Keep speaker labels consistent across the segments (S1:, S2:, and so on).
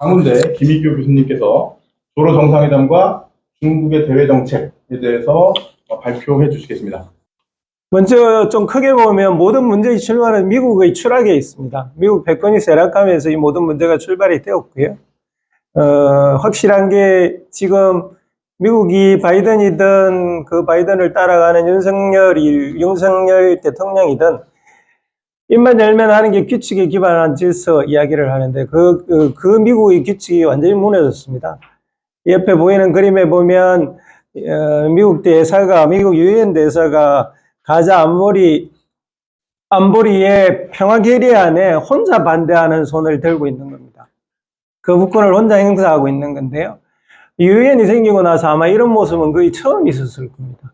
S1: 강훈대 김익규 교수님께서 조로 정상회담과 중국의 대외 정책에 대해서 발표해 주시겠습니다.
S2: 먼저 좀 크게 보면 모든 문제의 출발은 미국의 추락에 있습니다. 미국 패권이 쇠락하면서 이 모든 문제가 출발이 되었고요. 확실한 게 지금 미국이 바이든이든 그 바이든을 따라가는 윤석열 대통령이든 입만 열면 하는 게 규칙에 기반한 질서 이야기를 하는데 그 미국의 규칙이 완전히 무너졌습니다. 옆에 보이는 그림에 보면 미국 대사가 미국 유엔 대사가 가자 안보리의 평화 결의안에 혼자 반대하는 손을 들고 있는 겁니다. 거부권을 혼자 행사하고 있는 건데요. 유엔이 생기고 나서 아마 이런 모습은 거의 처음 있었을 겁니다.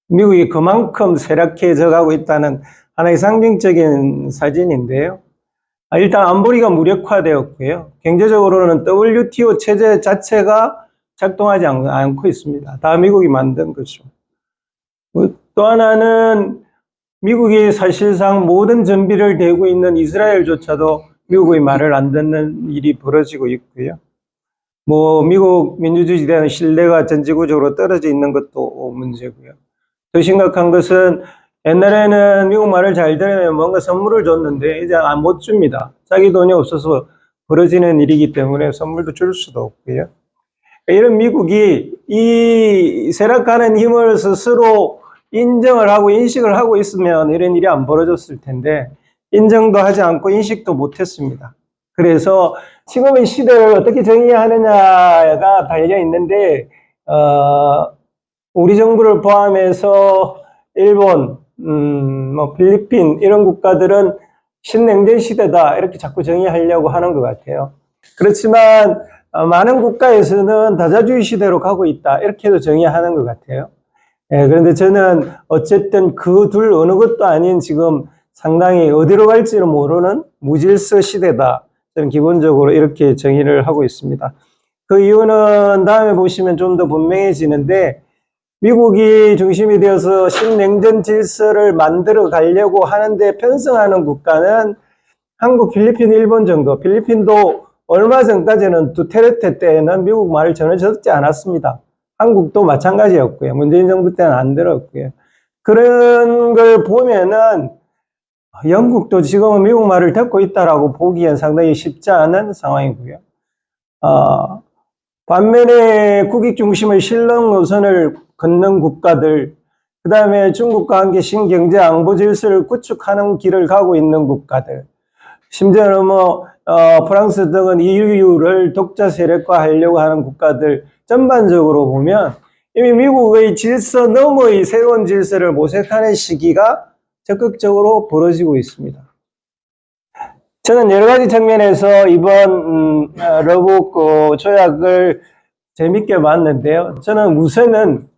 S2: 미국이 그만큼 쇠락해져 가고 있다는 하나의 상징적인 사진인데요. 일단 안보리가 무력화되었고요. 경제적으로는 WTO 체제 자체가 작동하지 않고 있습니다. 다 미국이 만든 거죠. 또 하나는 미국이 사실상 모든 전비를 대고 있는 이스라엘조차도 미국의 말을 안 듣는 일이 벌어지고 있고요. 미국 민주주의에 대한 신뢰가 전지구적으로 떨어져 있는 것도 문제고요. 더 심각한 것은 옛날에는 미국 말을 잘 들으면 뭔가 선물을 줬는데 이제 못 줍니다. 자기 돈이 없어서 벌어지는 일이기 때문에 선물도 줄 수도 없고요. 이런 미국이 이 쇠락하는 힘을 스스로 인정을 하고 인식을 하고 있으면 이런 일이 안 벌어졌을 텐데 인정도 하지 않고 인식도 못했습니다. 그래서 지금의 시대를 어떻게 정의하느냐가 달려 있는데 우리 정부를 포함해서 일본, 필리핀 이런 국가들은 신냉전 시대다 이렇게 자꾸 정의하려고 하는 것 같아요. 그렇지만 많은 국가에서는 다자주의 시대로 가고 있다 이렇게도 정의하는 것 같아요. 그런데 저는 어쨌든 그 둘 어느 것도 아닌 지금 상당히 어디로 갈지를 모르는 무질서 시대다. 저는 기본적으로 이렇게 정의를 하고 있습니다. 그 이유는 다음에 보시면 좀 더 분명해지는데 미국이 중심이 되어서 신냉전 질서를 만들어 가려고 하는데 편성하는 국가는 한국, 필리핀, 일본 정도. 필리핀도 얼마 전까지는 두테르테 때는 미국 말을 전혀 듣지 않았습니다. 한국도 마찬가지였고요. 문재인 정부 때는 안 들었고요. 그런 걸 보면은 영국도 지금은 미국 말을 듣고 있다라고 보기엔 상당히 쉽지 않은 상황이고요. 반면에 국익 중심의 실능 노선을 걷는 국가들, 그 다음에 중국과 함께 신경제 안보 질서를 구축하는 길을 가고 있는 국가들, 심지어는 프랑스 등은 EU를 독자 세력화하려고 하는 국가들 전반적으로 보면 이미 미국의 질서 너머의 새로운 질서를 모색하는 시기가 적극적으로 벌어지고 있습니다. 저는 여러 가지 측면에서 이번 러북 조약을 재밌게 봤는데요. 저는 우선은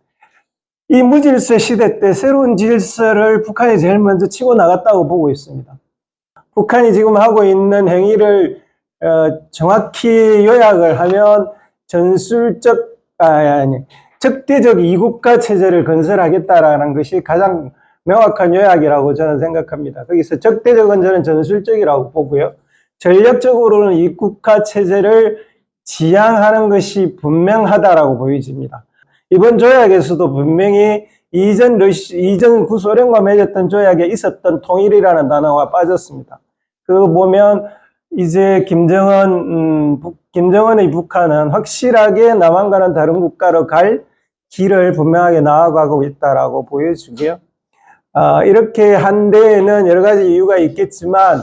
S2: 이 무질서 시대 때 새로운 질서를 북한이 제일 먼저 치고 나갔다고 보고 있습니다. 북한이 지금 하고 있는 행위를 정확히 요약을 하면 적대적 이국가 체제를 건설하겠다라는 것이 가장 명확한 요약이라고 저는 생각합니다. 거기서 적대적은 저는 전술적이라고 보고요. 전략적으로는 이국가 체제를 지향하는 것이 분명하다라고 보여집니다. 이번 조약에서도 분명히 이전 구소련과 맺었던 조약에 있었던 통일이라는 단어가 빠졌습니다. 그거 보면 이제 김정은의 북한은 확실하게 남한과는 다른 국가로 갈 길을 분명하게 나아가고 있다라고 보여주고요. 이렇게 한 데에는 여러 가지 이유가 있겠지만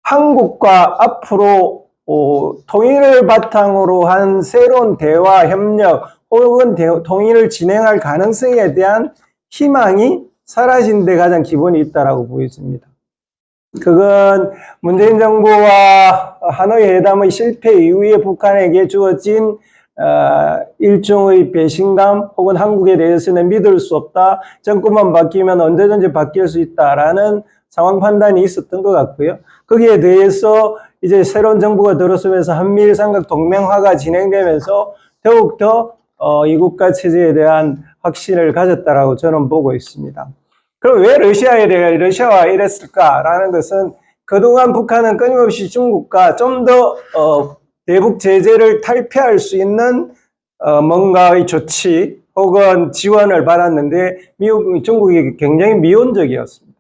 S2: 한국과 앞으로 통일을 바탕으로 한 새로운 대화, 협력 혹은 통일을 진행할 가능성에 대한 희망이 사라진 데 가장 기본이 있다라고 보여집니다. 그건 문재인 정부와 하노이 회담의 실패 이후에 북한에게 주어진 일종의 배신감 혹은 한국에 대해서는 믿을 수 없다. 정권만 바뀌면 언제든지 바뀔 수 있다라는 상황 판단이 있었던 것 같고요. 거기에 대해서 이제 새로운 정부가 들어서면서 한미일 삼각 동맹화가 진행되면서 더욱더 이국가 체제에 대한 확신을 가졌다라고 저는 보고 있습니다. 그럼 왜 러시아와 이랬을까라는 것은 그동안 북한은 끊임없이 중국과 좀 더 대북 제재를 탈피할 수 있는 뭔가의 조치 혹은 지원을 받았는데 중국이 굉장히 미온적이었습니다.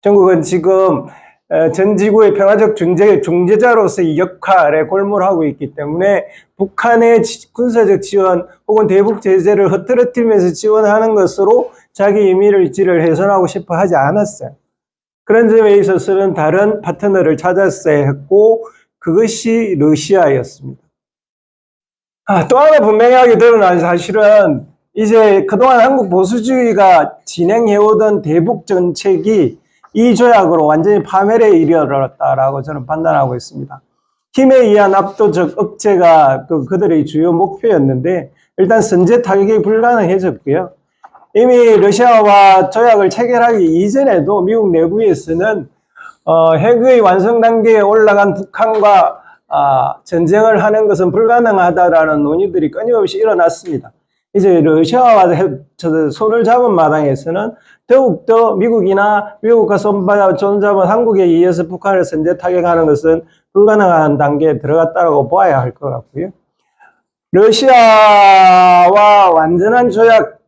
S2: 중국은 지금 전 지구의 평화적 중재자로서의 역할에 골몰하고 있기 때문에 북한의 군사적 지원 혹은 대북 제재를 흐트러뜨리면서 지원하는 것으로 자기 임의를 훼손하고 싶어 하지 않았어요. 그런 점에 있어서는 다른 파트너를 찾았어야 했고 그것이 러시아였습니다. 또 하나 분명하게 드러난 사실은 이제 그동안 한국 보수주의가 진행해오던 대북 정책이 이 조약으로 완전히 파멸에 이르렀다라고 저는 판단하고 있습니다. 힘에 의한 압도적 억제가 그들의 주요 목표였는데 일단 선제 타격이 불가능해졌고요. 이미 러시아와 조약을 체결하기 이전에도 미국 내부에서는 핵의 완성 단계에 올라간 북한과 전쟁을 하는 것은 불가능하다라는 논의들이 끊임없이 일어났습니다. 이제 러시아와 손을 잡은 마당에서는 더욱더 미국이나 미국과 손잡은 한국에 의해서 북한을 선제 타격하는 것은 불가능한 단계에 들어갔다고 봐야 할 것 같고요. 러시아와 완전한 조약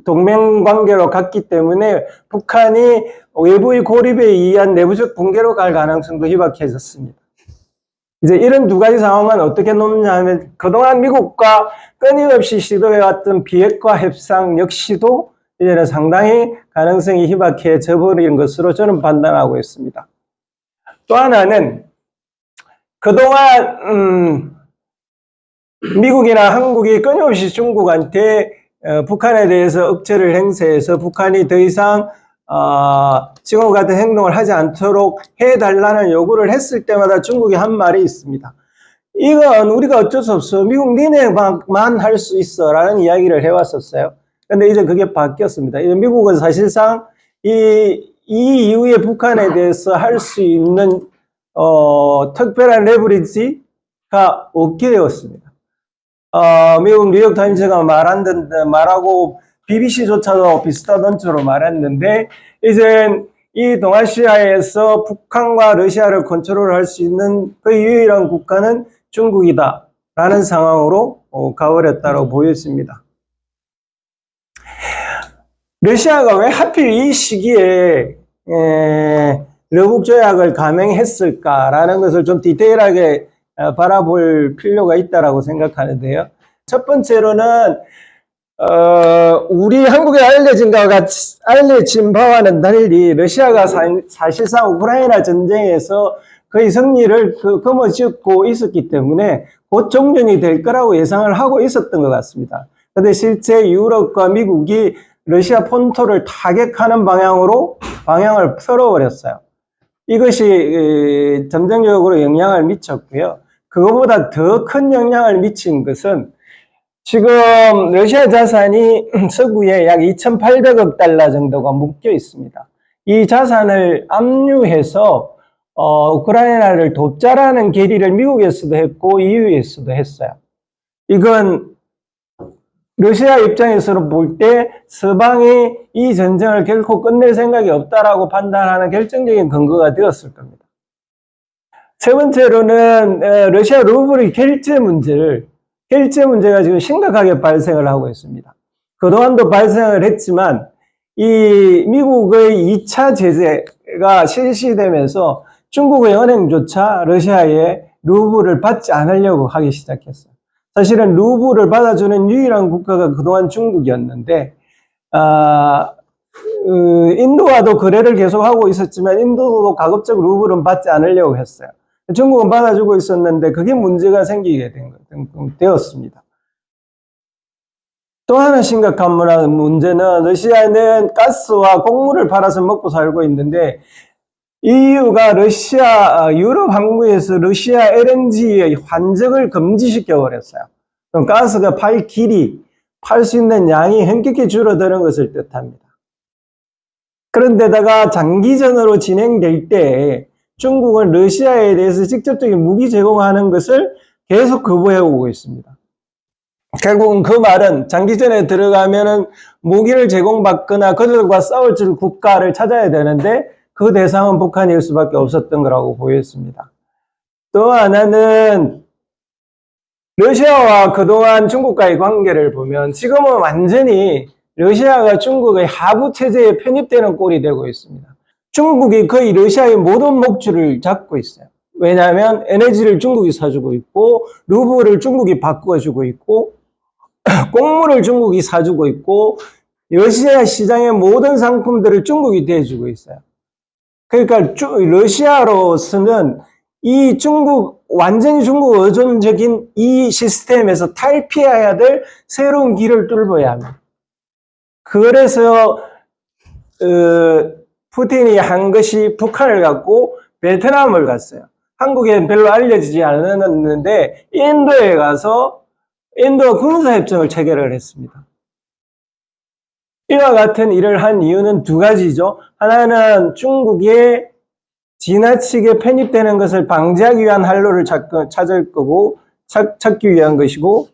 S2: 동맹 관계로 갔기 때문에 북한이 외부의 고립에 의한 내부적 붕괴로 갈 가능성도 희박해졌습니다. 이제 이런 두 가지 상황은 어떻게 놓느냐 하면 그동안 미국과 끊임없이 시도해왔던 비핵화 협상 역시도 이제는 상당히 가능성이 희박해져 버린 것으로 저는 판단하고 있습니다. 또 하나는 그동안 미국이나 한국이 끊임없이 중국한테 북한에 대해서 억제를 행사해서 북한이 더 이상 지금 같은 행동을 하지 않도록 해달라는 요구를 했을 때마다 중국이 한 말이 있습니다. 이건 우리가 어쩔 수 없어. 미국 니네만 할 수 있어. 라는 이야기를 해왔었어요. 근데 이제 그게 바뀌었습니다. 이제 미국은 사실상 이 이후에 북한에 대해서 할 수 있는 특별한 레버리지가 없게 되었습니다. 미국 뉴욕타임즈가 말하고 BBC조차도 비슷한 언저로 말했는데 이제 이 동아시아에서 북한과 러시아를 컨트롤할 수 있는 그 유일한 국가는 중국이다 라는 상황으로 가버렸다고 보였습니다. 러시아가 왜 하필 이 시기에 러북조약을 감행했을까라는 것을 좀 디테일하게 바라볼 필요가 있다고 생각하는데요. 첫 번째로는 우리 한국에 알려진 바와는 달리 러시아가 사실상 우크라이나 전쟁에서 거의 승리를 거머쥐고 있었기 때문에 곧 종전이 될 거라고 예상을 하고 있었던 것 같습니다. 그런데 실제 유럽과 미국이 러시아 본토를 타격하는 방향을 틀어버렸어요. 이것이 점정적으로 영향을 미쳤고요. 그거보다 더 큰 영향을 미친 것은 지금 러시아 자산이 서구에 약 2,800억 달러 정도가 묶여 있습니다. 이 자산을 압류해서 우크라이나를 돕자라는 계리를 미국에서도 했고 EU에서도 했어요. 이건 러시아 입장에서는 볼 때 서방이 이 전쟁을 결코 끝낼 생각이 없다라고 판단하는 결정적인 근거가 되었을 겁니다. 세 번째로는 러시아 루블의 결제 문제가 지금 심각하게 발생을 하고 있습니다. 그동안도 발생을 했지만 이 미국의 2차 제재가 실시되면서 중국의 은행조차 러시아의 루블을 받지 않으려고 하기 시작했어요. 사실은 루블을 받아주는 유일한 국가가 그동안 중국이었는데 인도와도 거래를 계속하고 있었지만 인도도 가급적 루블은 받지 않으려고 했어요. 중국은 받아주고 있었는데 그게 문제가 생기게 되었습니다. 또 하나 심각한 문제는 러시아는 가스와 곡물을 팔아서 먹고 살고 있는데 EU가 유럽 항구에서 러시아 LNG의 환적을 금지시켜 버렸어요. 그럼 가스가 팔 수 있는 양이 현격히 줄어드는 것을 뜻합니다. 그런데다가 장기전으로 진행될 때 중국은 러시아에 대해서 직접적인 무기 제공하는 것을 계속 거부해 오고 있습니다. 결국은 그 말은 장기전에 들어가면은 무기를 제공받거나 그들과 싸울 줄 국가를 찾아야 되는데 그 대상은 북한일 수밖에 없었던 거라고 보였습니다. 또 하나는 러시아와 그동안 중국과의 관계를 보면 지금은 완전히 러시아가 중국의 하부 체제에 편입되는 꼴이 되고 있습니다. 중국이 거의 러시아의 모든 목줄을 잡고 있어요. 왜냐하면 에너지를 중국이 사주고 있고 루블을 중국이 바꿔주고 있고 곡물을 중국이 사주고 있고 러시아 시장의 모든 상품들을 중국이 대주고 있어요. 그러니까 러시아로서는 이 완전히 중국 의존적인 이 시스템에서 탈피해야 될 새로운 길을 뚫어야 합니다. 그래서 푸틴이 한 것이 북한을 갖고 베트남을 갔어요. 한국에는 별로 알려지지 않았는데 인도에 가서 인도 군사협정을 체결을 했습니다. 이와 같은 일을 한 이유는 두 가지죠. 하나는 중국에 지나치게 편입되는 것을 방지하기 위한 활로를 찾기 위한 것이고,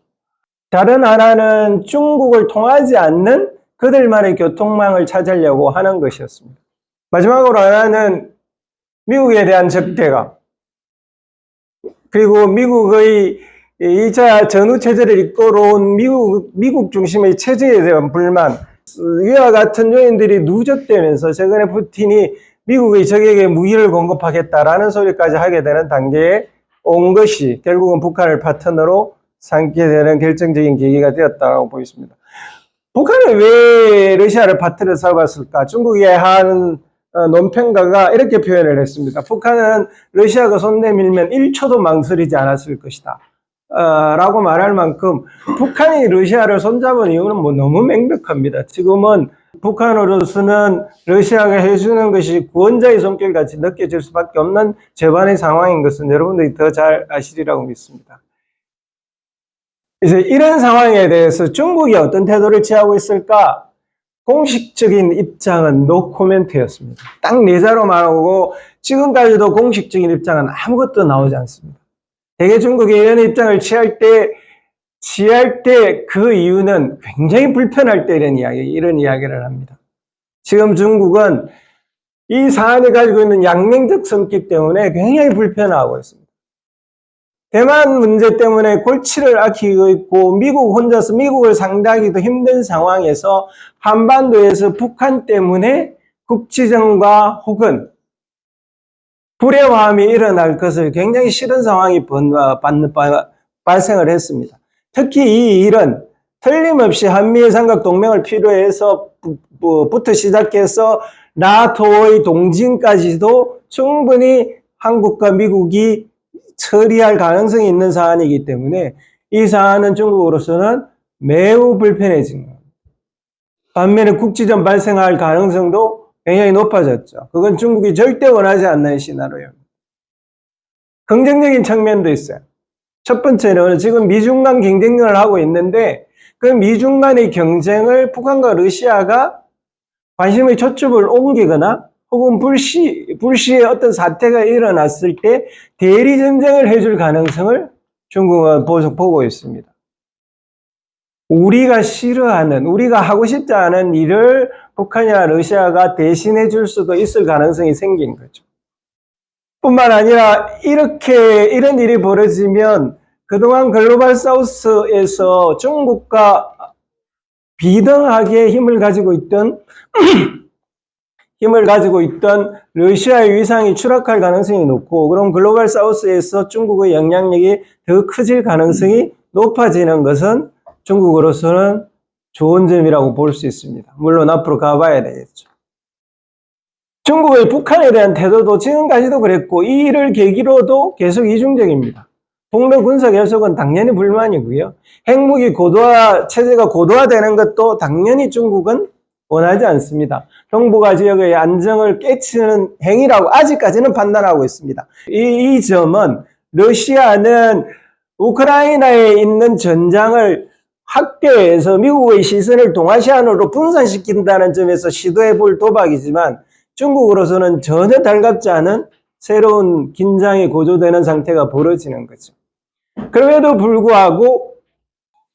S2: 다른 하나는 중국을 통하지 않는 그들만의 교통망을 찾으려고 하는 것이었습니다. 마지막으로 하나는 미국에 대한 적대감, 그리고 미국의 2차 전후체제를 이끌어온 미국 중심의 체제에 대한 불만, 이와 같은 요인들이 누적되면서 최근에 푸틴이 미국의 적에게 무기를 공급하겠다라는 소리까지 하게 되는 단계에 온 것이 결국은 북한을 파트너로 삼게 되는 결정적인 계기가 되었다고 보겠습니다. 북한은 왜 러시아를 파트너로 삼았을까? 중국의 한 논평가가 이렇게 표현을 했습니다. 북한은 러시아가 손 내밀면 1초도 망설이지 않았을 것이다. 라고 말할 만큼 북한이 러시아를 손잡은 이유는 너무 명백합니다. 지금은 북한으로서는 러시아가 해주는 것이 구원자의 성격 같이 느껴질 수밖에 없는 재반의 상황인 것은 여러분들이 더 잘 아시리라고 믿습니다. 그래서 이런 상황에 대해서 중국이 어떤 태도를 취하고 있을까? 공식적인 입장은 노 코멘트였습니다. 딱 네 자로 말하고 지금까지도 공식적인 입장은 아무것도 나오지 않습니다. 대개 중국이 이런 입장을 취할 때 그 이유는 굉장히 불편할 때 이런 이야기를 합니다. 지금 중국은 이 사안이 가지고 있는 양면적 성격 때문에 굉장히 불편하고 있습니다. 대만 문제 때문에 골치를 앓히고 있고 미국 혼자서 미국을 상대하기도 힘든 상황에서 한반도에서 북한 때문에 국지전과 혹은 불협화음이 일어날 것을 굉장히 싫은 상황이 발생을 했습니다. 특히 이 일은 틀림없이 한미일 삼각 동맹을 필요해서 부터 시작해서 나토의 동진까지도 충분히 한국과 미국이 처리할 가능성이 있는 사안이기 때문에 이 사안은 중국으로서는 매우 불편해진 겁니다. 반면에 국지전 발생할 가능성도 굉장히 높아졌죠. 그건 중국이 절대 원하지 않는 시나리오입니다. 긍정적인 측면도 있어요. 첫 번째는 지금 미중 간 경쟁을 하고 있는데 그 미중 간의 경쟁을 북한과 러시아가 관심의 초점을 옮기거나 혹은 불시의 어떤 사태가 일어났을 때 대리 전쟁을 해줄 가능성을 중국은 보고 있습니다. 우리가 싫어하는, 우리가 하고 싶지 않은 일을 북한이나 러시아가 대신해 줄 수도 있을 가능성이 생긴 거죠. 뿐만 아니라 이런 일이 벌어지면 그동안 글로벌 사우스에서 중국과 비등하게 힘을 가지고 있던 러시아의 위상이 추락할 가능성이 높고, 그럼 글로벌 사우스에서 중국의 영향력이 더 커질 가능성이 높아지는 것은 중국으로서는 좋은 점이라고 볼 수 있습니다. 물론 앞으로 가봐야 되겠죠. 중국의 북한에 대한 태도도 지금까지도 그랬고 이 일을 계기로도 계속 이중적입니다. 북러 군사 결속은 당연히 불만이고요. 핵무기 체제가 고도화되는 것도 당연히 중국은 원하지 않습니다. 동북아 지역의 안정을 깨치는 행위라고 아직까지는 판단하고 있습니다. 이 점은 러시아는 우크라이나에 있는 전장을 확대해서 미국의 시선을 동아시아로 분산시킨다는 점에서 시도해 볼 도박이지만 중국으로서는 전혀 달갑지 않은 새로운 긴장이 고조되는 상태가 벌어지는 거죠. 그럼에도 불구하고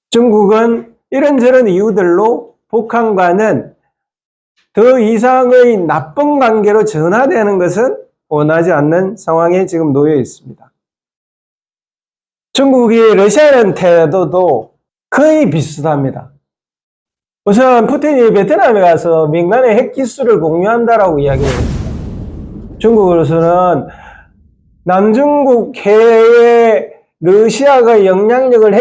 S2: 중국은 이런저런 이유들로 북한과는 더 이상의 나쁜 관계로 전환되는 것은 원하지 않는 상황에 지금 놓여 있습니다. 중국이 러시아에 태도도 거의 비슷합니다. 우선 푸틴이 베트남에 가서 민간의 핵기술을 공유한다라고 이야기를 했어요. 중국으로서는 남중국 해에 러시아가 영향력을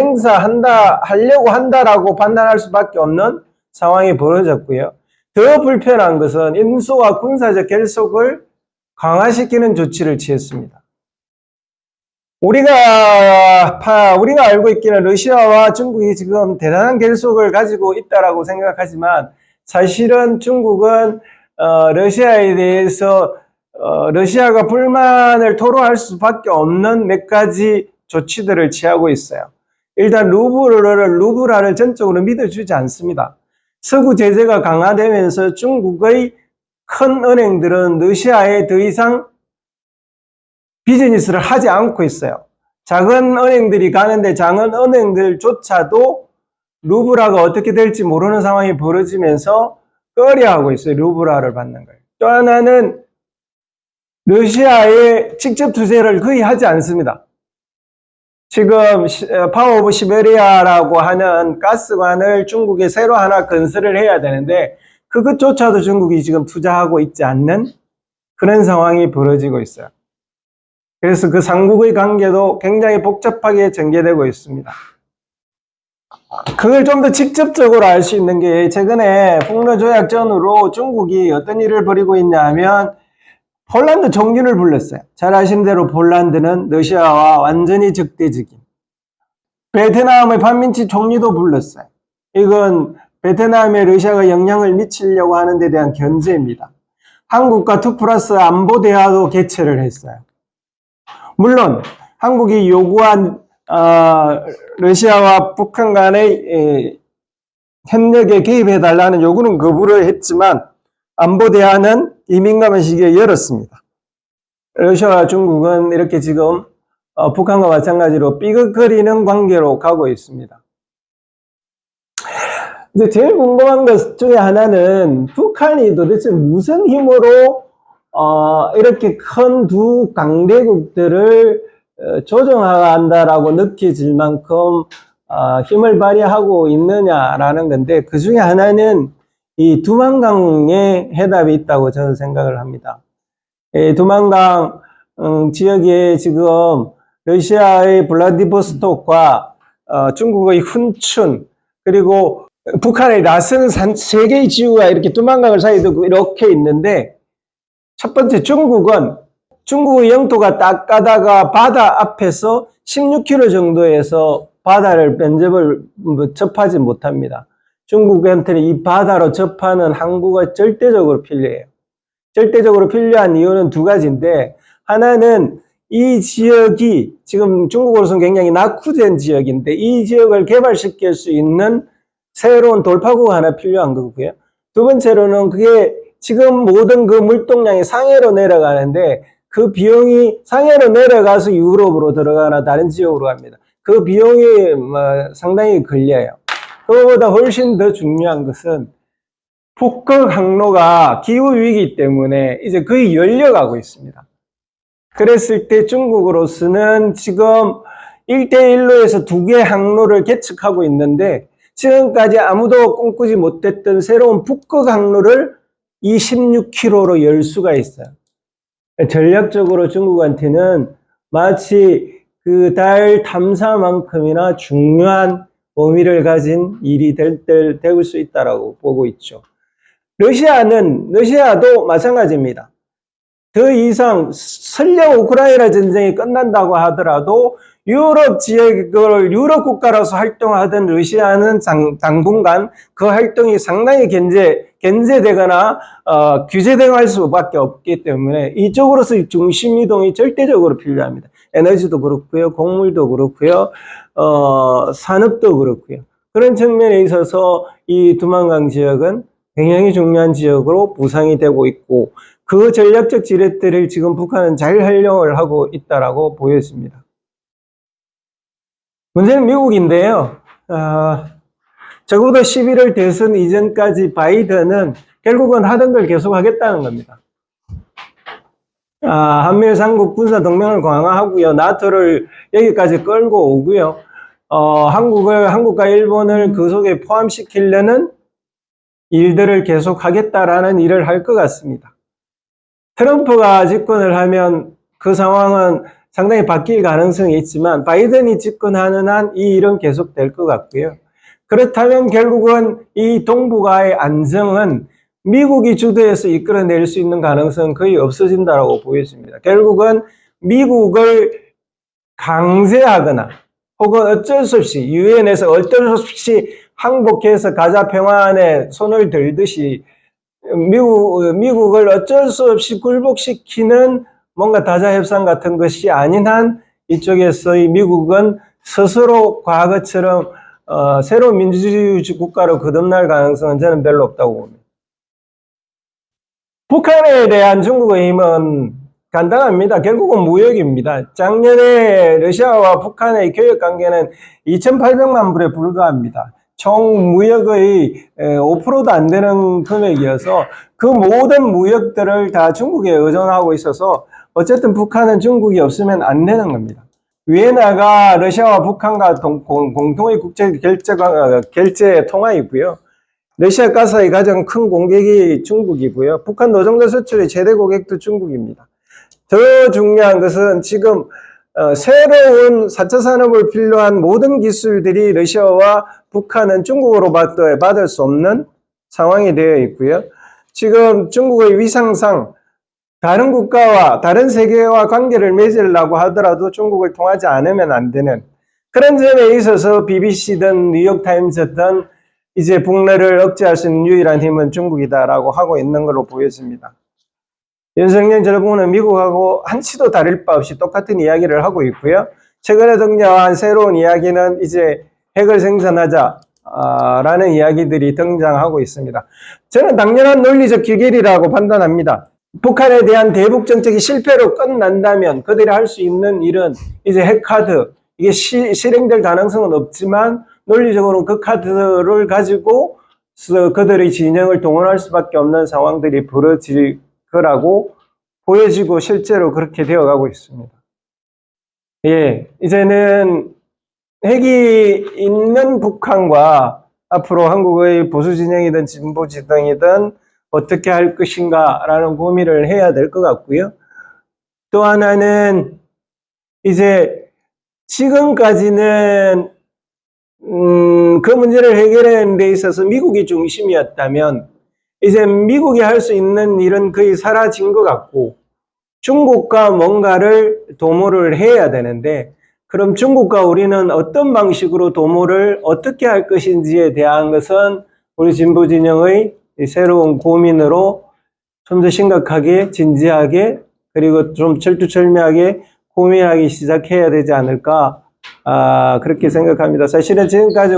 S2: 하려고 한다라고 판단할 수밖에 없는 상황이 벌어졌고요. 더 불편한 것은 인수와 군사적 결속을 강화시키는 조치를 취했습니다. 우리가 알고 있기는 러시아와 중국이 지금 대단한 결속을 가지고 있다라고 생각하지만 사실은 중국은 러시아에 대해서 러시아가 불만을 토로할 수밖에 없는 몇 가지 조치들을 취하고 있어요. 일단 루블화를 전적으로 믿어주지 않습니다. 서구 제재가 강화되면서 중국의 큰 은행들은 러시아에 더 이상 비즈니스를 하지 않고 있어요. 작은 은행들이 가는데 작은 은행들조차도 루블화가 어떻게 될지 모르는 상황이 벌어지면서 꺼려하고 있어요. 루블화를 받는 걸. 또 하나는 러시아에 직접 투자를 거의 하지 않습니다. 지금 파워 오브 시베리아라고 하는 가스관을 중국에 새로 하나 건설을 해야 되는데 그것조차도 중국이 지금 투자하고 있지 않는 그런 상황이 벌어지고 있어요. 그래서 그 삼국의 관계도 굉장히 복잡하게 전개되고 있습니다. 그걸 좀 더 직접적으로 알 수 있는 게 최근에 북러 조약 전후로 중국이 어떤 일을 벌이고 있냐 하면 폴란드 총리를 불렀어요. 잘 아시는 대로 폴란드는 러시아와 완전히 적대적인. 베트남의 반민치 총리도 불렀어요. 이건 베트남에 러시아가 영향을 미치려고 하는 데 대한 견제입니다. 한국과 2+1 안보 대화도 개최를 했어요. 물론 한국이 요구한 러시아와 북한 간의 협력에 개입해달라는 요구는 거부를 했지만 안보 대화는 이민감한 시기에 열었습니다. 러시아와 중국은 이렇게 지금 북한과 마찬가지로 삐걱거리는 관계로 가고 있습니다. 이제 제일 궁금한 것 중에 하나는 북한이 도대체 무슨 힘으로 이렇게 큰 두 강대국들을 조정한다라고 느껴질 만큼 힘을 발휘하고 있느냐라는 건데 그 중에 하나는 이 두만강에 해답이 있다고 저는 생각을 합니다. 두만강 지역에 지금 러시아의 블라디보스톡과 중국의 훈춘 그리고 북한의 라슨 세 개의 지구가 이렇게 두만강을 사이에 두고 이렇게 있는데 첫 번째 중국의 영토가 딱 가다가 바다 앞에서 16km 정도에서 바다를 면접을 접하지 못합니다. 중국한테는 이 바다로 접하는 항구가 절대적으로 필요해요. 절대적으로 필요한 이유는 두 가지인데 하나는 이 지역이 지금 중국으로서는 굉장히 낙후된 지역인데 이 지역을 개발시킬 수 있는 새로운 돌파구가 하나 필요한 거고요. 두 번째로는 그게 지금 모든 그 물동량이 상해로 내려가는데 그 비용이 상해로 내려가서 유럽으로 들어가나 다른 지역으로 갑니다. 그 비용이 상당히 걸려요. 그거보다 훨씬 더 중요한 것은 북극 항로가 기후위기 때문에 이제 거의 열려가고 있습니다. 그랬을 때 중국으로서는 지금 1대1로에서 두 개의 항로를 개척하고 있는데 지금까지 아무도 꿈꾸지 못했던 새로운 북극 항로를 이 16km로 열 수가 있어요. 전략적으로 중국한테는 마치 그 달 탐사만큼이나 중요한 의미를 가진 일이 될 수 있다고 보고 있죠. 러시아도 마찬가지입니다. 더 이상 설령 우크라이나 전쟁이 끝난다고 하더라도 유럽 지역을 유럽 국가로서 활동하던 러시아는 당분간 그 활동이 상당히 견제되거나 규제될 수밖에 없기 때문에 이쪽으로서 중심 이동이 절대적으로 필요합니다. 에너지도 그렇고요, 곡물도 그렇고요, 산업도 그렇고요. 그런 측면에 있어서 이 두만강 지역은 굉장히 중요한 지역으로 부상이 되고 있고 그 전략적 지렛대를 지금 북한은 잘 활용을 하고 있다라고 보여집니다. 문제는 미국인데요. 적어도 11월 대선 이전까지 바이든은 결국은 하던 걸 계속 하겠다는 겁니다. 한미일 삼국 군사 동맹을 강화하고요. 나토를 여기까지 끌고 오고요. 한국과 일본을 그 속에 포함시키려는 일들을 계속 하겠다라는 일을 할 것 같습니다. 트럼프가 집권을 하면 그 상황은 상당히 바뀔 가능성이 있지만 바이든이 집권하는 한 이 일은 계속될 것 같고요. 그렇다면 결국은 이 동북아의 안정은 미국이 주도해서 이끌어낼 수 있는 가능성은 거의 없어진다고 보여집니다. 결국은 미국을 강제하거나 혹은 어쩔 수 없이 유엔에서 어쩔 수 없이 항복해서 가자 평화안에 손을 들듯이 미국을 어쩔 수 없이 굴복시키는 뭔가 다자 협상 같은 것이 아닌 한 이쪽에서의 미국은 스스로 과거처럼 새로운 민주주의 국가로 거듭날 가능성은 저는 별로 없다고 봅니다. 북한에 대한 중국의 힘은 간단합니다. 결국은 무역입니다. 작년에 러시아와 북한의 교역 관계는 2,800만 불에 불과합니다. 총 무역의 5%도 안 되는 금액이어서 그 모든 무역들을 다 중국에 의존하고 있어서 어쨌든 북한은 중국이 없으면 안 되는 겁니다. 위에나가 러시아와 북한과 공통의 국제 결제 통화이고요. 러시아 가스의 가장 큰 공격이 중국이고요. 북한 노동자 수출의 최대 고객도 중국입니다. 더 중요한 것은 지금 새로운 4차 산업을 필요한 모든 기술들이 러시아와 북한은 중국으로 받을 수 없는 상황이 되어 있고요. 지금 중국의 위상상 다른 국가와 다른 세계와 관계를 맺으려고 하더라도 중국을 통하지 않으면 안 되는 그런 점에 있어서 BBC든 뉴욕타임즈든 이제 북내를 억제할 수 있는 유일한 힘은 중국이다라고 하고 있는 걸로 보여집니다. 윤석열 정부는 미국하고 한치도 다를 바 없이 똑같은 이야기를 하고 있고요. 최근에 등장한 새로운 이야기는 이제 핵을 생산하자라는 이야기들이 등장하고 있습니다. 저는 당연한 논리적 기결이라고 판단합니다. 북한에 대한 대북 정책이 실패로 끝난다면 그들이 할 수 있는 일은 이제 핵카드, 이게 실행될 가능성은 없지만 논리적으로 그 카드를 가지고 그들의 진영을 동원할 수밖에 없는 상황들이 벌어질 거라고 보여지고 실제로 그렇게 되어가고 있습니다. 예, 이제는 핵이 있는 북한과 앞으로 한국의 보수 진영이든 진보 진영이든 어떻게 할 것인가라는 고민을 해야 될 것 같고요. 또 하나는 이제 지금까지는 그 문제를 해결하는 데 있어서 미국이 중심이었다면 이제 미국이 할 수 있는 일은 거의 사라진 것 같고 중국과 뭔가를 도모를 해야 되는데 그럼 중국과 우리는 어떤 방식으로 도모를 어떻게 할 것인지에 대한 것은 우리 진보 진영의 새로운 고민으로 좀 더 심각하게 진지하게 그리고 좀 철두철미하게 고민하기 시작해야 되지 않을까 그렇게 생각합니다. 사실은 지금까지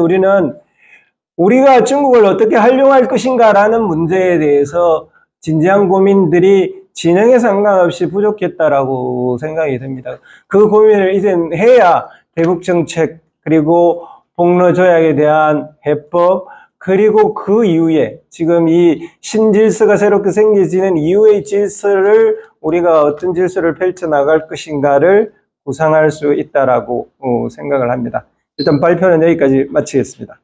S2: 우리가 중국을 어떻게 활용할 것인가라는 문제에 대해서 진지한 고민들이 진영에 상관없이 부족했다라고 생각이 듭니다. 그 고민을 이젠 해야 대북 정책 그리고 폭로 조약에 대한 해법 그리고 그 이후에 지금 이 신질서가 새롭게 생겨지는 이후의 질서를 우리가 어떤 질서를 펼쳐나갈 것인가를 구상할 수 있다라고 생각을 합니다. 일단 발표는 여기까지 마치겠습니다.